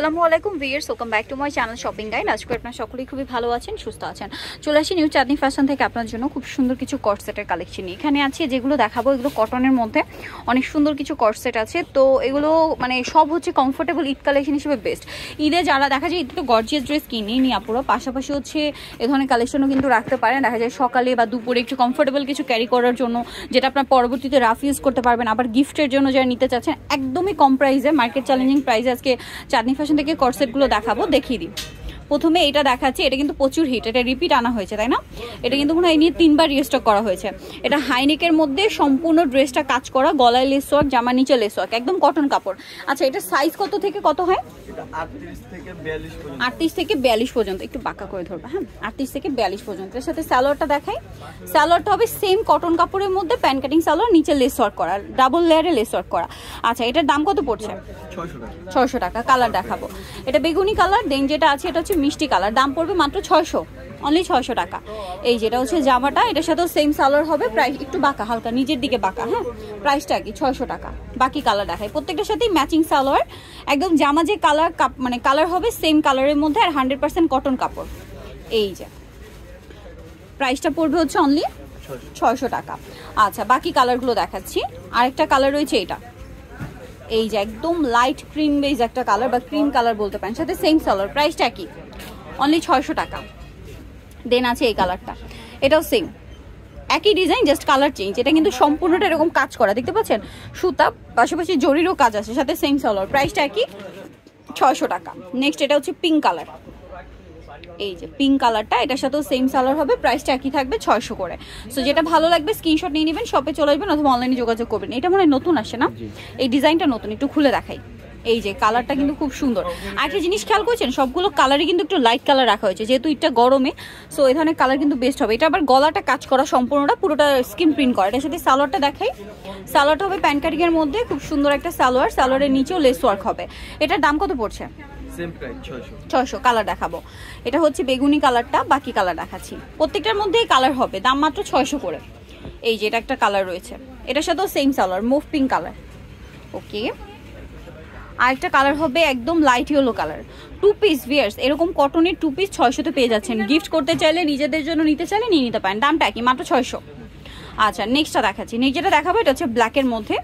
আসসালামু আলাইকুম viewers, welcome back to my channel shopping guide. আজকে আপনারা সকলেই খুবই ভালো আছেন, সুস্থ আছেন। চলে আসি নিউ চাঁদনি ফ্যাশন থেকে আপনার জন্য খুব সুন্দর কিছু কর্সেটের কালেকশন নিয়ে। এখানে আছে যেগুলো দেখাবো, এগুলো কটনের মধ্যে অনেক সুন্দর কিছু কর্সেট আছে। তো এগুলো মানে সব হচ্ছে কমফোর্টেবল ঈদ কালেকশন হিসেবে বেস্ট। ঈদে যারা দেখা যায় ঈদে তো গর্জিয়াস ড্রেস কিনেই নি আপুরা, পাশাপাশি হচ্ছে এ ধরনের কালেকশনও কিন্তু রাখতে পারেন। দেখা যায় সকালে বা দুপুরে একটু কমফোর্টেবল কিছু ক্যারি করার জন্য, যেটা আপনার পরবর্তীতে রাফ ইউজ করতে পারবেন। আবার গিফটের জন্য যারা নিতে চাচ্ছেন একদমই কম প্রাইসে, মার্কেট চ্যালেঞ্জিং প্রাইসে আজকে চাঁদনি ফ্যাশন থেকে কর্সেটগুলো দেখাবো, দেখিয়ে দিই। প্রথমে এটা দেখাচ্ছি, এটা কিন্তু প্রচুর হিট, এটা রিপিট আনা হয়েছে তাই না? এটা কিন্তু মনে হয় নিয়ে 3 বার রিস্টক করা হয়েছে। এটা হাইনেকের মধ্যে সম্পূর্ণ ড্রেসটা কাজ করা, গলায় লেস ওয়ার্ক, জামার নিচে লেস ওয়ার্ক, একদম কটন কাপড়। আচ্ছা, এটা সাইজ কত থেকে কত হয়? 38 থেকে 42 পর্যন্ত। একটু বাঁকা করে ধরবা, হ্যাঁ, 38 থেকে 42 পর্যন্ত। এর সাথে সালোয়ারটা দেখাই। সালোয়ারটা হবে সেম কটন কাপড়ের মধ্যে, প্যান্ট কাটিং সালোয়ার, নিচে লেস ওয়ার্ক করা, ডাবল লেয়ারে লেস ওয়ার্ক করা। আচ্ছা, এটার দাম কত পড়ছে? 600 টাকা। কালার দেখাবো, এটা বেগুনি কালার, দেন যেটা আছে এটা হচ্ছে মিষ্টি কালার, দাম পড়বে মাত্র 600, অনলি 600 টাকা। এই যেটা হচ্ছে জামাটা, এটার সাথেও সেম সালোয়ার হবে, প্রাইস একটু বাঁকা, হালকা নিচের দিকে বাঁকা, হ্যাঁ, প্রাইসটা কি 600 টাকা। বাকি কালার দেখাই, প্রত্যেকটার সাথেই ম্যাচিং সালোয়ার, একদম জামা যে কালার মানে কালার হবে সেম কালারের মধ্যে, আর 100% কটন কাপড়। এই যে প্রাইসটা পড়বে হচ্ছে অনলি 600 টাকা। আচ্ছা, বাকি কালারগুলো দেখাচ্ছি। আরেকটা কালার রয়েছে এটা, এই যে একদম লাইট ক্রিম বেজ একটা কালার বা ক্রিম কালার বলতে পারেন, সাথে সেম সালোয়ার, প্রাইসটা কি অনলি 600 টাকা। দেন আছে এই কালারটা, এটাও সেম একই ডিজাইন, জাস্ট কালার চেঞ্জ। এটা কিন্তু সম্পূর্ণটা এরকম কাজ করা, দেখতে পাচ্ছেন, সুতা, পাশাপাশি জরিরও কাজ আছে, সাথে সেম সালোয়ার, প্রাইসটা একই 600 টাকা। নেক্সট এটা হচ্ছে পিঙ্ক কালার, এই যে পিঙ্ক কালারটা, এটার সাথেও সেম সালোয়ার হবে, প্রাইসটা একই থাকবে 600 করে। সো যেটা ভালো লাগবে স্ক্রিনশট নিয়ে নেবেন, শপে চলে আসবেন অথবা অনলাইনে যোগাযোগ করবেন। এটা মনে হয় নতুন আসে না, এই ডিজাইনটা নতুন, একটু খুলে দেখাই। এই যে কালারটা কিন্তু খুব সুন্দর। আরেকটা জিনিস খেয়াল করছেন, সবগুলো কালারই কিন্তু একটু লাইট কালার রাখা হয়েছে, যেহেতু এটা গরমে, সো এই ধরনের কালার কিন্তু বেস্ট হবে। এটা আবার গলাটা কাজ করা, সম্পূর্ণটা পুরোটা স্কিন প্রিন্ট করা। এটার সাথে সালোয়ারটা দেখাই, সালোয়ারটা হবে প্যান্ট কাটিং এর মধ্যে, খুব সুন্দর একটা সালোয়ার, সালোয়ারের নিচেও লেস ওয়ার্ক হবে। এটার দাম কত পড়ছে? 600। কালার দেখাবো, এটা হচ্ছে বেগুনি কালারটা, বাকি কালার দেখাচ্ছি। প্রত্যেকটার মধ্যেই কালার হবে, দাম মাত্র 600 করে। এই যে এটা একটা কালার রয়েছে, এটার সাথেও same salwar, mauve pink colour. Okay, আরেকটা কালার হবে একদম লাইট ইয়েলো কালার। 2 পিস ভিয়ার্স, এরকম কটনের 2 পিস 600 তে পেয়ে যাচ্ছেন। গিফট করতে চাইলে, নিজেদের জন্য নিতে চাইলে নিয়ে নিতে পারেন, দামটা কি মাত্র 600। আচ্ছা, নেক্সটটা দেখাচ্ছি। নেক্সট যেটা দেখাবো এটা হচ্ছে ব্ল্যাকের মধ্যে,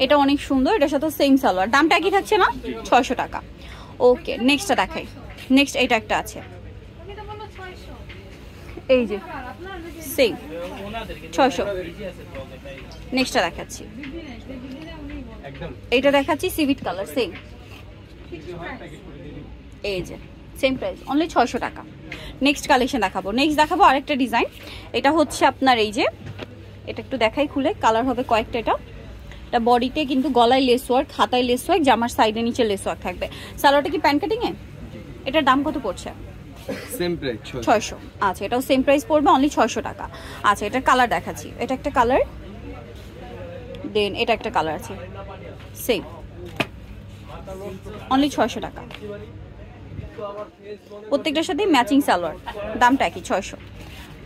এটা অনেক সুন্দর, এটার সাথে সেম সালোয়ার, দামটা একই থাকছে না, 600 টাকা। ওকে, নেক্সটটা দেখাই। নেক্সট এটা একটা আছে, এই যে সেম 600। নেক্সটটা দেখাচ্ছি, এইটা দেখাচ্ছি সিভিট কালার, সেম, এই যে সেম প্রাইস, অনলি 600 টাকা। নেক্সট কালেকশন দেখাবো। নেক্সট দেখাবো আরেকটা ডিজাইন, এটা হচ্ছে আপনার এই যে, এটা একটু দেখাই খুলে, কালার হবে কয়েকটা। এটা বডিতে কিন্তু গলায় লেস ওয়ার্ক, হাতায় লেস ওয়ার্ক, জামার সাইডে নিচে লেস ওয়ার্ক থাকবে। সালোয়ারটা কি প্যান্ট কাটিং এ? এটার দাম কত পড়ছে? Same price 600। আচ্ছা, এটাও সেম প্রাইস পড়বে, অনলি 600 টাকা। আচ্ছা, এটার কালার দেখাচ্ছি, এটা একটা কালার, দেন এটা একটা কালার আছে, সেম, অনলি 600 টাকা। প্রত্যেকটার সাথে ম্যাচিং সালোয়ার, দামটা একই 600।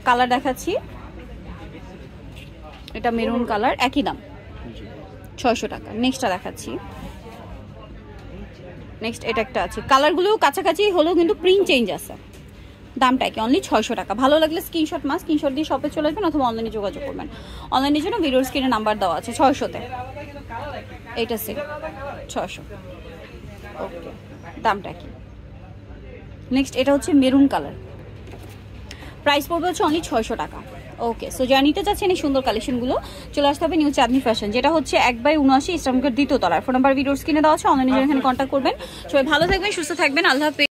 কালার দেখাচ্ছি, এটা মেরুন কালার, একই দাম 600 টাকা। নেক্সটটা দেখাচ্ছি। নেক্সট এটা একটা আছে, কালারগুলোও কাছাকাছি হলেও কিন্তু প্রিন্ট চেঞ্জ আছে, দামটা কি অনলি 600 টাকা। ভালো লাগলে স্ক্রিনশট দিয়ে শপে চলে আসবেন অথবা অনলাইনে যোগাযোগ করবেন। অনলাইনের জন্য ভিডিওর স্ক্রিনে নাম্বার দেওয়া আছে। 600-তে এইটা সেম 600। ওকে, দামটা কি। নেক্সট এটা হচ্ছে মেরুন কালার, প্রাইস পড়বে হচ্ছে অনলি 600 টাকা। ওকে, সো যারা নিতে চাচ্ছেন এই সুন্দর কালেকশনগুলো, চলে আসতে হবে নিউ চাঁদনি ফ্যাশন, যেটা হচ্ছে 1/79 ইসলামপুর 2 তলার। ফোন নাম্বার ভিডিওর স্ক্রিনে দেওয়া আছে, অনলাইনে এখানে কন্ট্যাক্ট করবেন। সবাই ভালো থাকবেন, সুস্থ থাকবেন, আল্লাহ হাফেজ।